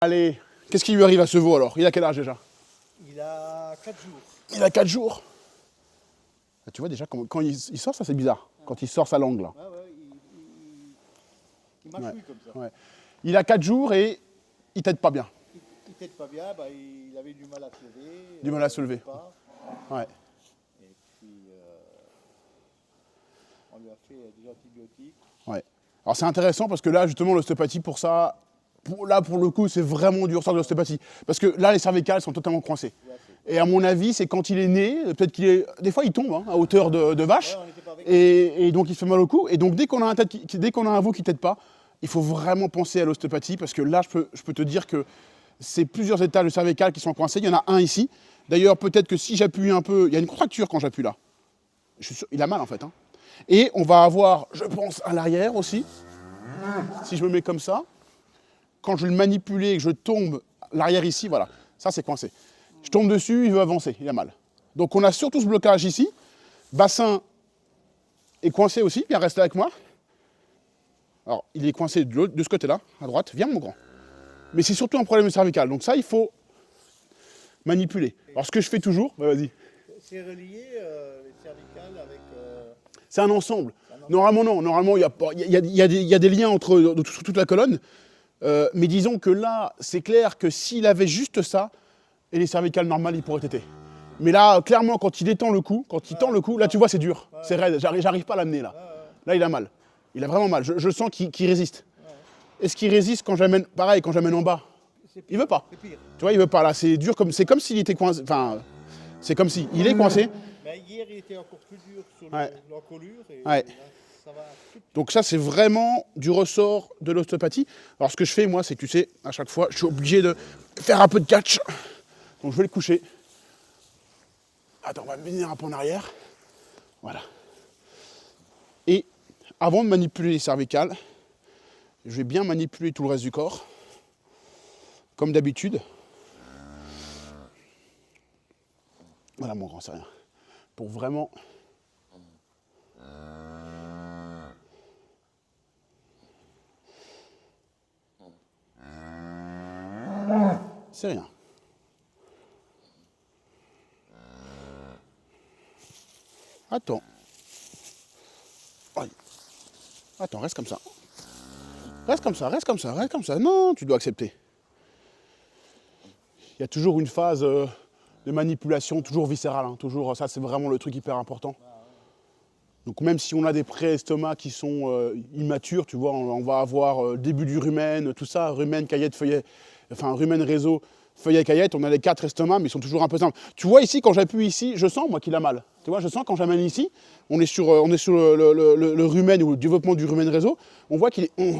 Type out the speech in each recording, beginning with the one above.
Allez, qu'est-ce qui lui arrive à ce veau alors? Il a quel âge déjà? Il a 4 jours. Il a 4 jours. Ah, tu vois déjà, quand il sort, ça c'est bizarre. Quand il sort sa langue là. Ouais, il mâchouille comme ça. Ouais. Il a 4 jours et il t'aide pas bien. Il t'aide pas bien, bah, il avait du mal à se lever. Du mal à se lever. Ouais. Et puis, on lui a fait des antibiotiques. Ouais. Alors c'est intéressant parce que là, justement, l'ostéopathie, pour ça, pour le coup, c'est vraiment du ressort de l'ostéopathie. Parce que là, les cervicales sont totalement coincées. Ouais, Et à mon avis, c'est quand il est né, peut-être qu'il est. Des fois, il tombe hein, à hauteur de vache. ouais, on était pas avec. Et donc, il se fait mal au cou. Et donc, dès qu'on a un veau qui ne t'aide pas, il faut vraiment penser à l'ostéopathie parce que là, je peux te dire que c'est plusieurs étages de cervicales qui sont coincés. Il y en a un ici. D'ailleurs, peut-être que si j'appuie un peu, il y a une contracture quand j'appuie là. Je suis sûr, il a mal en fait. Hein. Et on va avoir, je pense, à l'arrière aussi. Si je me mets comme ça, quand je vais le manipuler et que je tombe l'arrière ici, voilà, ça c'est coincé. Je tombe dessus, il veut avancer, il a mal. Donc on a surtout ce blocage ici. Bassin est coincé aussi, viens rester avec moi. Alors il est coincé de ce côté-là, à droite, viens mon grand. Mais c'est surtout un problème cervical, donc ça il faut manipuler. Alors ce que je fais toujours, bah, vas-y. C'est relié, les cervicales, avec... C'est un ensemble. Normalement non, normalement il y a des liens entre toute la colonne. Mais disons que là, c'est clair que s'il avait juste ça, et les cervicales normales, il pourrait téter. Mais là, clairement, quand il étend le cou, quand il tend le cou, là, tu vois, c'est dur. C'est raide. J'arrive pas à l'amener, là. Là, il a mal. Il a vraiment mal. Je sens qu'il résiste. Est-ce qu'il résiste quand j'amène, pareil, quand j'amène en bas? Il veut pas. C'est pire. Tu vois, il veut pas. Là, c'est dur c'est comme s'il était coincé. Enfin, c'est comme si. Il est coincé. Mais hier, il était encore plus dur sur l'encolure. Et Ouais. là, ça va tout. Donc ça, c'est vraiment du ressort de l'ostéopathie. Alors ce que je fais, moi, c'est que tu sais, à chaque fois, je suis obligé de faire un peu de catch. Donc je vais le coucher. Attends, on va venir un peu en arrière. Voilà. Et avant de manipuler les cervicales, je vais bien manipuler tout le reste du corps. Comme d'habitude. Voilà mon grand, c'est rien. Pour vraiment... C'est rien. Attends. Allez. Attends, reste comme ça. Reste comme ça, reste comme ça, reste comme ça. Non, tu dois accepter. Il y a toujours une phase de manipulation, toujours viscérale. Hein, toujours, ça, c'est vraiment le truc hyper important. Donc même si on a des pré-estomacs qui sont immatures, tu vois, on va avoir début du rumen, tout ça, rumen, caillette, feuillet, enfin rumen, réseau, feuillet, caillette, on a les 4 estomacs, mais ils sont toujours un peu simples. Tu vois ici, quand j'appuie ici, je sens moi qu'il a mal. Tu vois, je sens quand j'amène ici, on est sur le rumen ou le développement du rumen réseau, on voit qu'il est, tu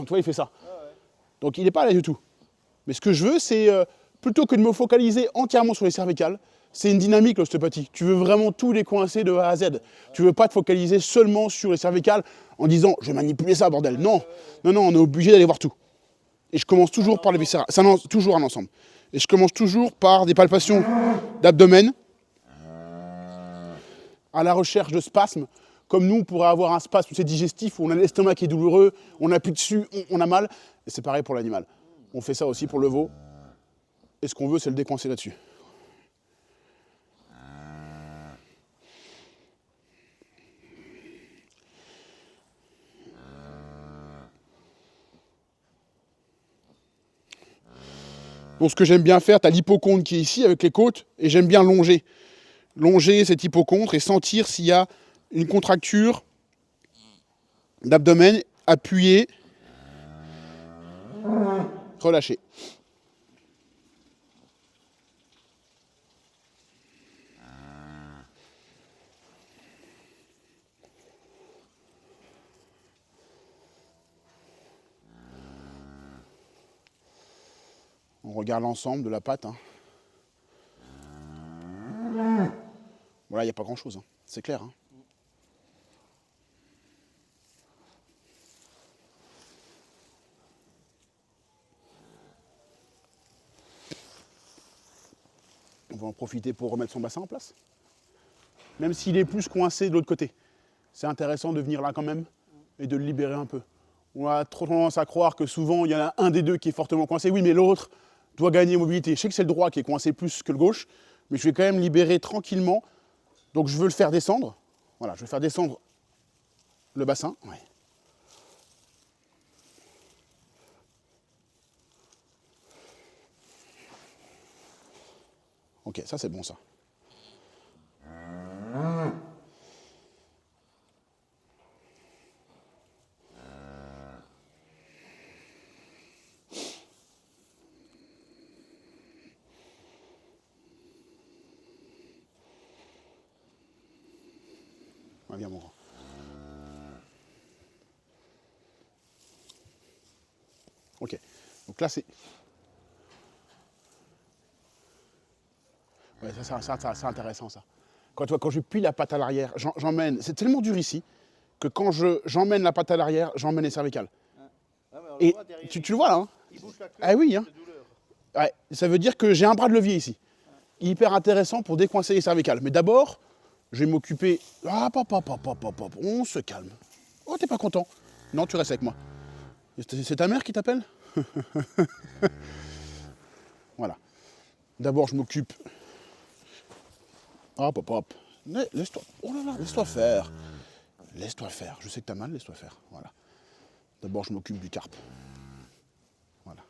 vois, il fait ça. Donc il n'est pas là du tout. Mais ce que je veux, c'est plutôt que de me focaliser entièrement sur les cervicales, c'est une dynamique l'ostéopathie. Tu veux vraiment tout les coincer de A à Z. Tu ne veux pas te focaliser seulement sur les cervicales en disant je vais manipuler ça, bordel. Non, non, non, on est obligé d'aller voir tout. Et je commence toujours par les viscérales. C'est toujours un ensemble. Et je commence toujours par des palpations d'abdomen à la recherche de spasmes. Comme nous, on pourrait avoir un spasme digestif où on a l'estomac qui est douloureux, on appuie dessus, on a mal. Et c'est pareil pour l'animal. On fait ça aussi pour le veau. Et ce qu'on veut, c'est le décoincer là-dessus. Donc ce que j'aime bien faire, tu as l'hypochondre qui est ici avec les côtes, et j'aime bien longer. Longer cet hypochondre et sentir s'il y a une contracture d'abdomen, appuyer, relâcher. On regarde l'ensemble de la patte. Hein. Voilà, il n'y a pas grand-chose, hein. C'est clair. Hein. On va en profiter pour remettre son bassin en place. Même s'il est plus coincé de l'autre côté. C'est intéressant de venir là quand même et de le libérer un peu. On a trop tendance à croire que souvent, il y en a un des deux qui est fortement coincé. Oui, mais l'autre doit gagner mobilité. Je sais que c'est le droit qui est coincé plus que le gauche, mais je vais quand même libérer tranquillement. Donc je veux le faire descendre. Voilà, je vais faire descendre le bassin. Ouais. Ok, ça c'est bon ça. Ouais, viens mon grand. Ok, donc là c'est... Ouais, ça c'est intéressant ça. Quand je plie la patte à l'arrière, j'emmène... C'est tellement dur ici que quand j'emmène la patte à l'arrière, j'emmène les cervicales. Ah, mais on le Et voit derrière, tu le vois là, hein? il bouge la queue Ah oui, hein? de douleur. Ouais, ça veut dire que j'ai un bras de levier ici. Hyper intéressant pour décoincer les cervicales. Mais d'abord, je vais m'occuper... Ah, hop, on se calme. Oh, t'es pas content? Non, tu restes avec moi. C'est ta mère qui t'appelle? Voilà. D'abord, je m'occupe... Hop. Laisse-toi... Oh là là, laisse-toi faire. Laisse-toi faire. Je sais que t'as mal, laisse-toi faire. Voilà. D'abord, je m'occupe du carpe. Voilà.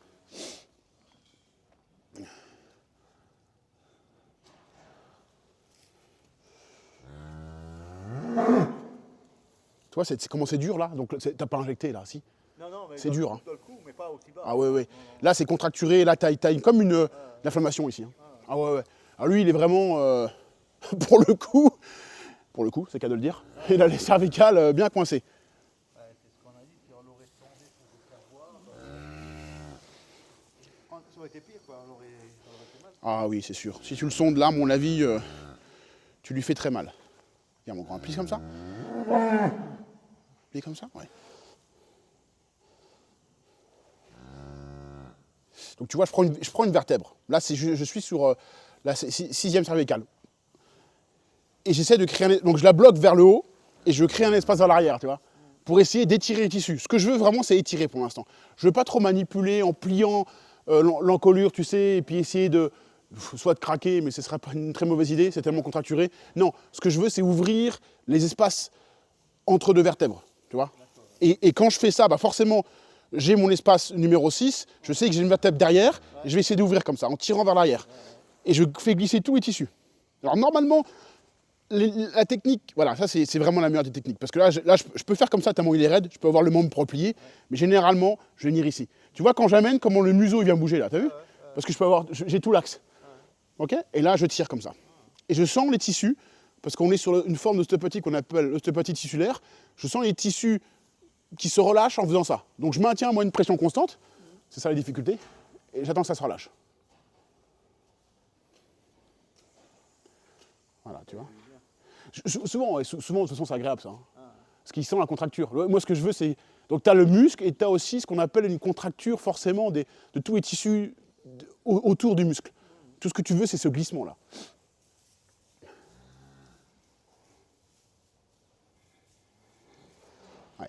Tu vois, comment c'est dur là? Donc t'as pas injecté là, si? Non, mais C'est dur, hein. dans le cou, mais pas aussi bas. Ah ouais. Là, c'est contracturé, là, t'as comme une inflammation ici. Hein. Ah ouais. Alors lui, il est vraiment, pour le coup, c'est le cas de le dire, il a les cervicales bien coincées. Ouais, c'est ce qu'on a dit, si on l'aurait sondé pour vous faire voir, ça aurait été pire, quoi. On aurait fait mal. Ah oui, c'est sûr. Si tu le sondes là, à mon avis, tu lui fais très mal. Regarde mon grand, plie comme ça. Plie comme ça, ouais. Donc tu vois, je prends une vertèbre. Là, je suis sur la sixième cervicale. Et j'essaie de créer donc je la bloque vers le haut et je crée un espace vers l'arrière, tu vois, pour essayer d'étirer les tissus. Ce que je veux vraiment, c'est étirer pour l'instant. Je veux pas trop manipuler en pliant l'encolure, tu sais, et puis essayer de soit de craquer, mais ce serait pas une très mauvaise idée, c'est tellement contracturé. Non, ce que je veux, c'est ouvrir les espaces entre deux vertèbres, tu vois. Et quand je fais ça, bah forcément, j'ai mon espace numéro 6, je sais que j'ai une vertèbre derrière, et je vais essayer d'ouvrir comme ça, en tirant vers l'arrière. Et je fais glisser tous les tissus. Alors normalement, la technique, voilà, ça c'est vraiment la meilleure des techniques. Parce que là, je peux faire comme ça tellement il est raide, je peux avoir le membre pour plier, mais généralement, je vais venir ici. Tu vois, quand j'amène, comment le museau il vient bouger là, t'as vu? Parce que je peux avoir, j'ai tout l'axe. Ok? Et là, je tire comme ça. Et je sens les tissus, parce qu'on est sur une forme d'ostéopathie qu'on appelle l'ostéopathie tissulaire. Je sens les tissus qui se relâchent en faisant ça. Donc je maintiens moi une pression constante, c'est ça la difficulté, et j'attends que ça se relâche. Voilà, tu vois. Souvent, de toute façon, c'est agréable ça. Hein. Parce qu'il sent la contracture. Moi, ce que je veux, c'est... Donc tu as le muscle et tu as aussi ce qu'on appelle une contracture forcément de tous les tissus autour du muscle. Tout ce que tu veux, c'est ce glissement-là. Ouais.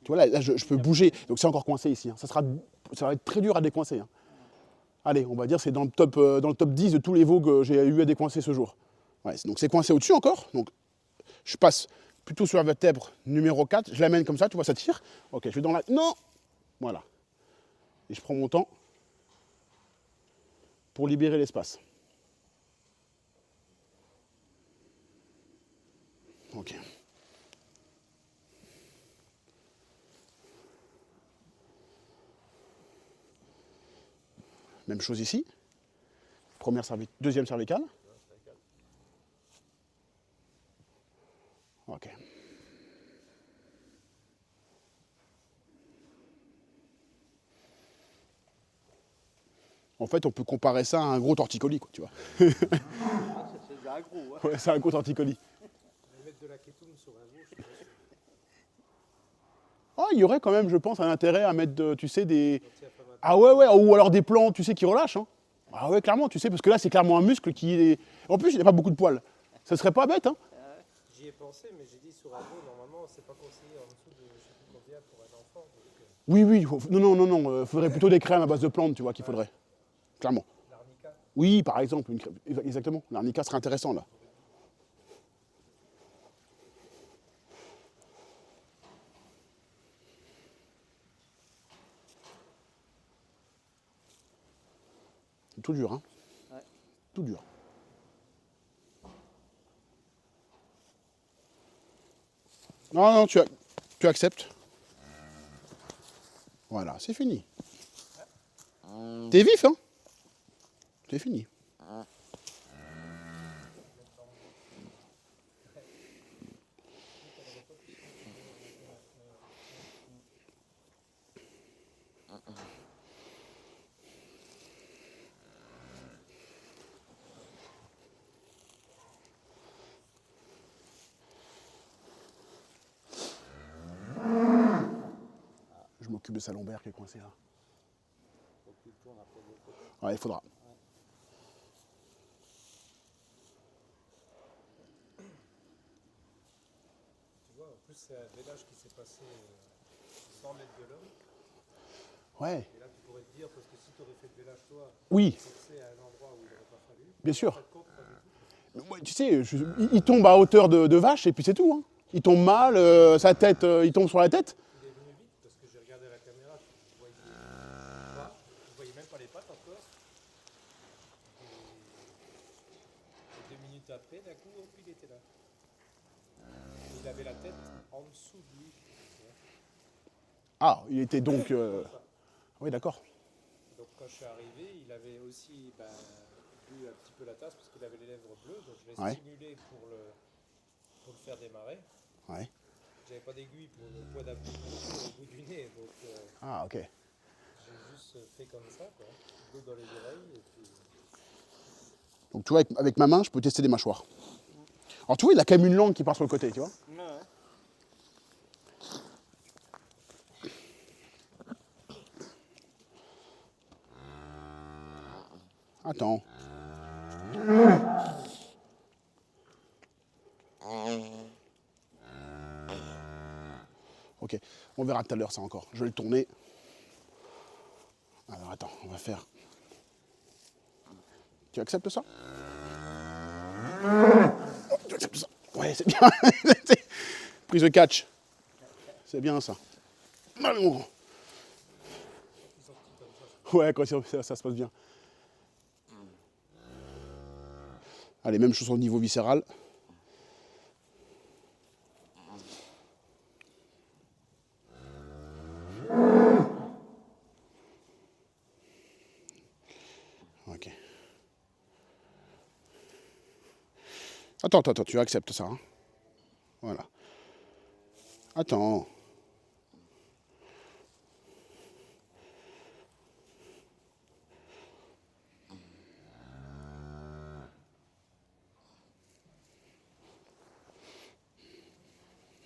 Tu vois, là je peux bouger. Donc c'est encore coincé ici. Hein. Ça va être très dur à décoincer. Hein. Allez, on va dire c'est dans le top 10 de tous les veaux que j'ai eu à décoincer ce jour. Ouais, donc c'est coincé au-dessus encore. Donc je passe plutôt sur la vertèbre numéro 4. Je l'amène comme ça, tu vois, ça tire. Ok, je vais dans la... Non! Voilà. Et je prends mon temps pour libérer l'espace. Ok. Même chose ici. Deuxième cervicale. Ok. En fait, on peut comparer ça à un gros torticolis, quoi, tu vois. C'est un gros, hein. Ouais, c'est un gros torticolis. Mettre de la kétoune sur un veau, Ah, il y aurait quand même, je pense, un intérêt à mettre, tu sais, des... Ah ouais, ou alors des plantes, tu sais, qui relâchent. Hein. Ah ouais, clairement, tu sais, parce que là, c'est clairement un muscle qui est... En plus, il n'y a pas beaucoup de poils. Ça serait pas bête, hein. J'y ai pensé, mais j'ai dit sur un dos, normalement, c'est pas conseillé en dessous de je sais plus combien pour un enfant. Donc, Oui, oui, non, faudrait plutôt des crèmes à base de plantes, tu vois, qu'il faudrait. Clairement. l'arnica. Oui, par exemple, une crème. Exactement. L'arnica serait intéressant, là. C'est tout dur, hein. Ouais. Tout dur. Non, non, tu acceptes. Voilà, c'est fini. T'es vif, hein. C'est fini. Je m'occupe de sa lombaire qui est coincée là. Faut que tu tournes après de l'autre côté. Ouais, il faudra. Tu vois, en plus, c'est un village qui s'est passé 100 mètres de l'homme. Ouais, Et là, tu pourrais te dire, parce que si tu aurais fait le village, toi, oui, c'est à un endroit où il n'aurait pas fallu. bien En sûr. fin de compte, pas du tout. Ouais, tu sais, il tombe à hauteur de vache et puis c'est tout, hein. Il tombe mal, sa tête, il tombe sur la tête. Il est venu vite, parce que j'ai regardé la caméra, tu voyais même pas les pattes encore. Et 2 minutes après, d'un coup, hop, il était là. Il avait la tête en dessous de lui. Ah, il était donc. Oui, d'accord. Donc quand je suis arrivé, il avait aussi bu un petit peu la tasse parce qu'il avait les lèvres bleues. Donc je l'ai Ouais. stimulé pour le faire démarrer. Ouais. J'avais pas d'aiguille pour le poids d'acupuncture au bout du nez. Donc Ah, ok. j'ai juste fait comme ça, quoi. L'eau dans les oreilles et puis... Donc tu vois, avec ma main, je peux tester des mâchoires. Alors tu vois, il a quand même une langue qui part sur le côté, tu vois. Ouais. Attends. Ok, on verra tout à l'heure ça encore. Je vais le tourner. Alors attends, on va faire. Tu acceptes ça? Oh, tu acceptes ça? Ouais, c'est bien. Prise de catch. C'est bien ça. Allez, mon grand. Ouais, quand ça se passe bien. Allez, même chose au niveau viscéral. Ok. Attends, tu acceptes ça. Hein. Voilà. Attends.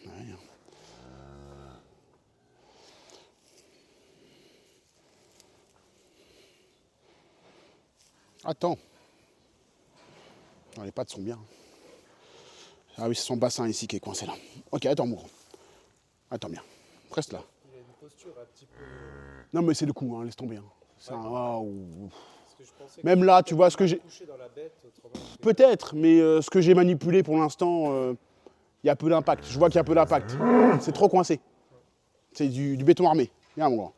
Ouais. Attends. Non, les pattes sont bien. Ah oui, c'est son bassin ici qui est coincé là. Ok, attends, mon grand. Attends bien. Reste là. Il a une posture un petit peu... Non, mais c'est le coup, hein, laisse tomber. Hein. C'est un... waouh. Parce que je pensais Même que là, tu vois ce que j'ai. couché dans la bête, autrement... Peut-être, mais ce que j'ai manipulé pour l'instant, il y a peu d'impact. Je vois qu'il y a peu d'impact. C'est trop coincé. C'est du béton armé. Viens, mon grand.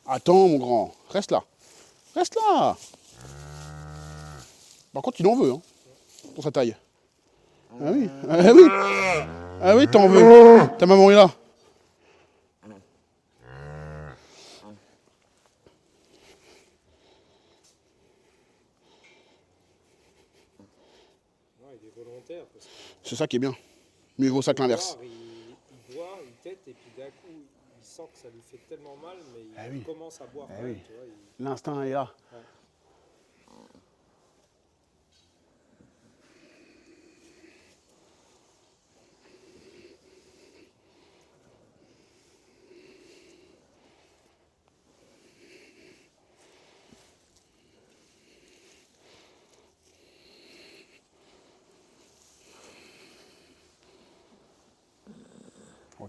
Attends, mon grand. Reste là. Reste là. Par contre, il en veut, hein, pour sa taille. Ah oui. Ah oui. Ah oui, t'en veux. Ta maman est là. Non, il est volontaire parce que... C'est ça qui est bien. Mieux vaut ça que l'inverse. Il boit, il tète et puis d'un coup, il sent que ça lui fait tellement mal, mais il Ah oui. commence à boire. Ah quand même, oui. tu vois, L'instinct est là. Ouais.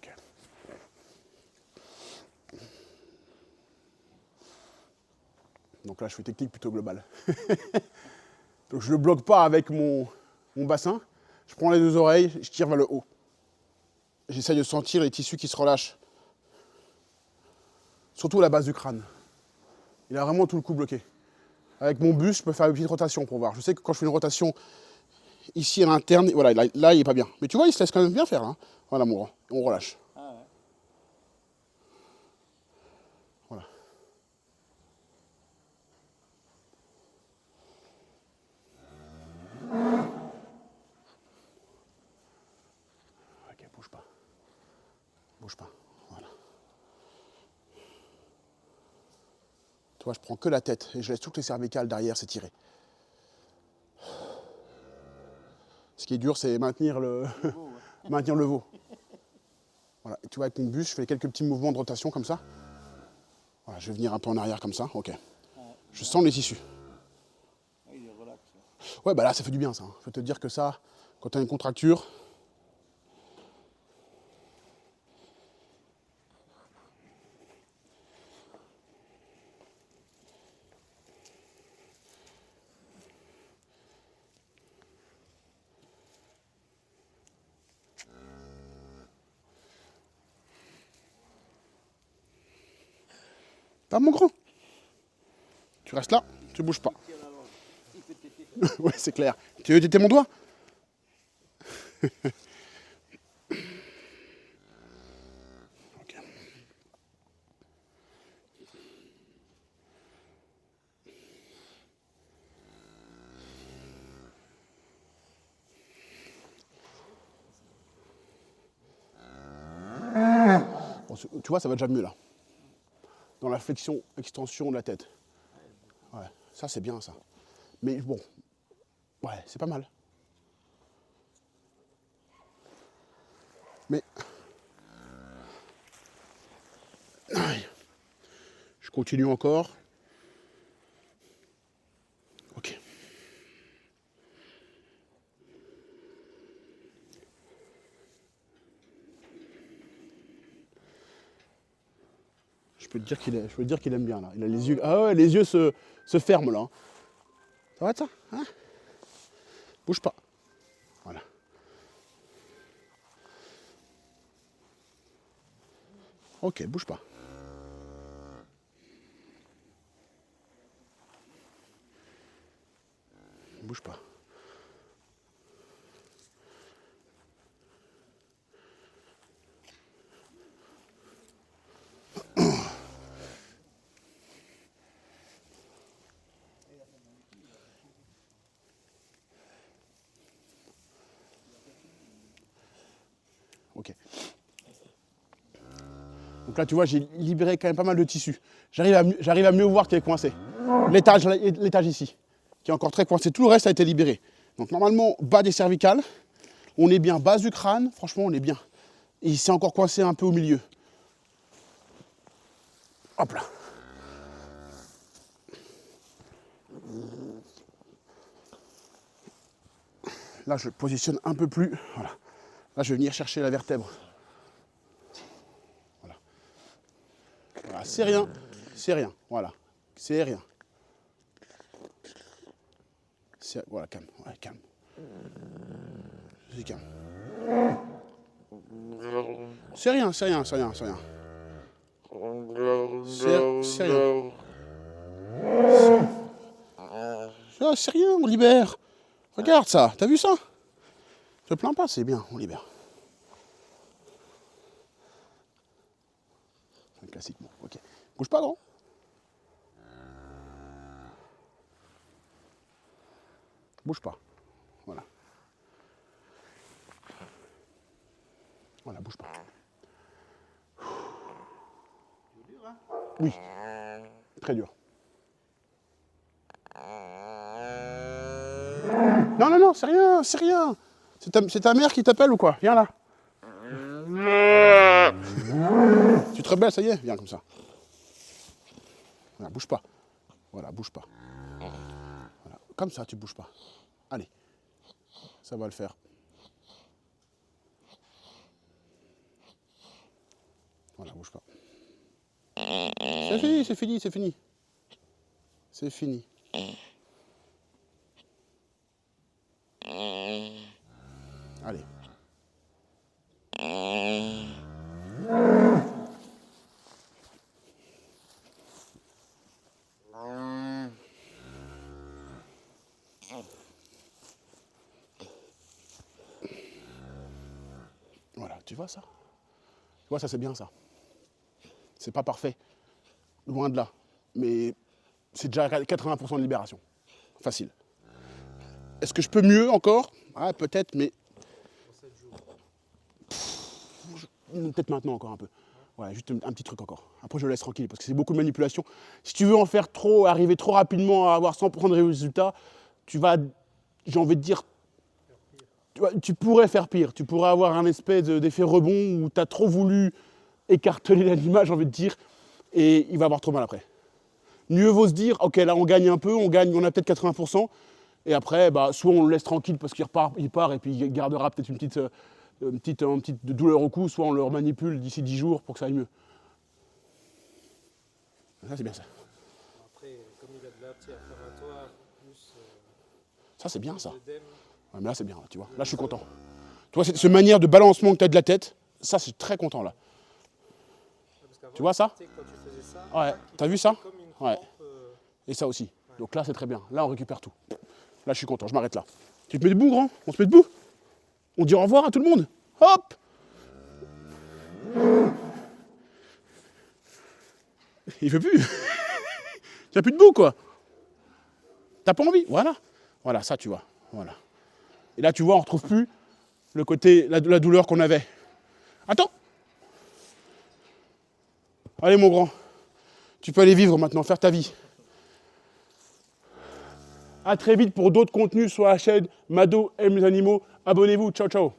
Ok. Donc là, je fais technique plutôt globale. Donc je ne le bloque pas avec mon bassin. Je prends les deux oreilles, je tire vers le haut. J'essaye de sentir les tissus qui se relâchent. Surtout à la base du crâne. Il a vraiment tout le cou bloqué. Avec mon buste, je peux faire une petite rotation pour voir. Je sais que quand je fais une rotation ici à l'interne, voilà, là il est pas bien. Mais tu vois, il se laisse quand même bien faire. Hein. Voilà, on relâche. Ah ouais. Voilà. Ok, bouge pas. Bouge pas. Voilà. Tu vois, je prends que la tête et je laisse toutes les cervicales derrière s'étirer. Ce qui est dur, c'est maintenir le maintenir le veau. Voilà. Et tu vois, avec mon buste, je fais quelques petits mouvements de rotation comme ça. Voilà, je vais venir un peu en arrière comme ça. Ok. Je sens les tissus. Il est relax. Ouais, bah là, ça fait du bien, ça. Je peux te dire que ça, quand tu as une contracture, pas mon grand. Tu restes là, tu bouges pas. Ouais, c'est clair. Tu veux téter mon doigt? Ok. Bon, tu vois, ça va déjà mieux là. Dans la flexion, extension de la tête. Ouais, ça c'est bien ça. Mais bon, ouais, c'est pas mal. Mais je continue encore. Ok. Je peux te dire qu'il aime bien là. Il a les yeux. Ah ouais, les yeux se ferment là. Ça va de ça, hein? Bouge pas. Voilà. Ok, bouge pas. Bouge pas. Ok. Donc là, tu vois, j'ai libéré quand même pas mal de tissu. J'arrive à mieux voir qui est coincé. L'étage ici, qui est encore très coincé. Tout le reste a été libéré. Donc normalement, bas des cervicales, on est bien. Base du crâne, franchement, on est bien. Et il s'est encore coincé un peu au milieu. Hop là. Là, je le positionne un peu plus. Voilà. Là, je vais venir chercher la vertèbre. Voilà. Voilà, c'est rien. C'est rien. Voilà. C'est rien. Voilà, calme. Ouais, calme. C'est calme. C'est rien, c'est rien, c'est rien, c'est rien. C'est rien. C'est rien, on libère. Regarde ça, t'as vu ça? Je te plains pas, c'est bien, on libère. Un classique, bon, ok. Bouge pas, grand. Bouge pas. Voilà. Voilà, bouge pas. Oui. Très dur. Non, non, non, c'est rien, c'est rien. C'est ta mère qui t'appelle ou quoi? Viens là. Tu te rebelles, ça y est? Viens comme ça. Voilà, bouge pas. Voilà, bouge pas. Voilà. Comme ça, tu bouges pas. Allez. Ça va le faire. Voilà, bouge pas. C'est fini, c'est fini, c'est fini. C'est fini. Allez. Voilà, tu vois ça? Tu vois, ça c'est bien ça. C'est pas parfait. Loin de là. Mais c'est déjà 80% de libération. Facile. Est-ce que je peux mieux encore? Ah, peut-être, mais. Peut-être maintenant encore un peu. Ouais, juste un petit truc encore. Après, je le laisse tranquille parce que c'est beaucoup de manipulation. Si tu veux en faire trop, arriver trop rapidement à avoir 100% de résultats, tu vas, j'ai envie de dire, tu pourrais faire pire. Tu pourrais avoir un espèce d'effet rebond où tu as trop voulu écarteler l'animal, j'ai envie de dire, et il va avoir trop mal après. Mieux vaut se dire, ok, là on gagne un peu, on a peut-être 80%, et après, bah, soit on le laisse tranquille parce qu'il part et puis il gardera peut-être une petite douleur au cou, soit on le manipule d'ici 10 jours pour que ça aille mieux. Ça, c'est bien ça. Après, comme il a de l'inflammatoire, plus. Ça, c'est bien ça. l'œdème, Ouais, mais là, c'est bien, tu vois. Là, je suis content. Tu vois, cette manière de balancement que tu as de la tête, ça, je suis très content là. parce qu'avant, Tu vois ça? tu sais, quand tu faisais ça, Ouais. tac, il T'as vu faisait ça? comme une Ouais. crampe, Et ça aussi. Donc là, c'est très bien. Là, on récupère tout. Là, je suis content, je m'arrête là. Tu te mets debout, grand? On se met debout? On dit au revoir à tout le monde? Hop! Il veut plus. Tu n'as plus debout, quoi. T'as pas envie? Voilà. Voilà, ça, tu vois. Voilà. Et là, tu vois, on retrouve plus le côté, la douleur qu'on avait. Attends! Allez, mon grand. Tu peux aller vivre maintenant, faire ta vie. À très vite pour d'autres contenus sur la chaîne Mado aime les animaux. Abonnez-vous. Ciao, ciao.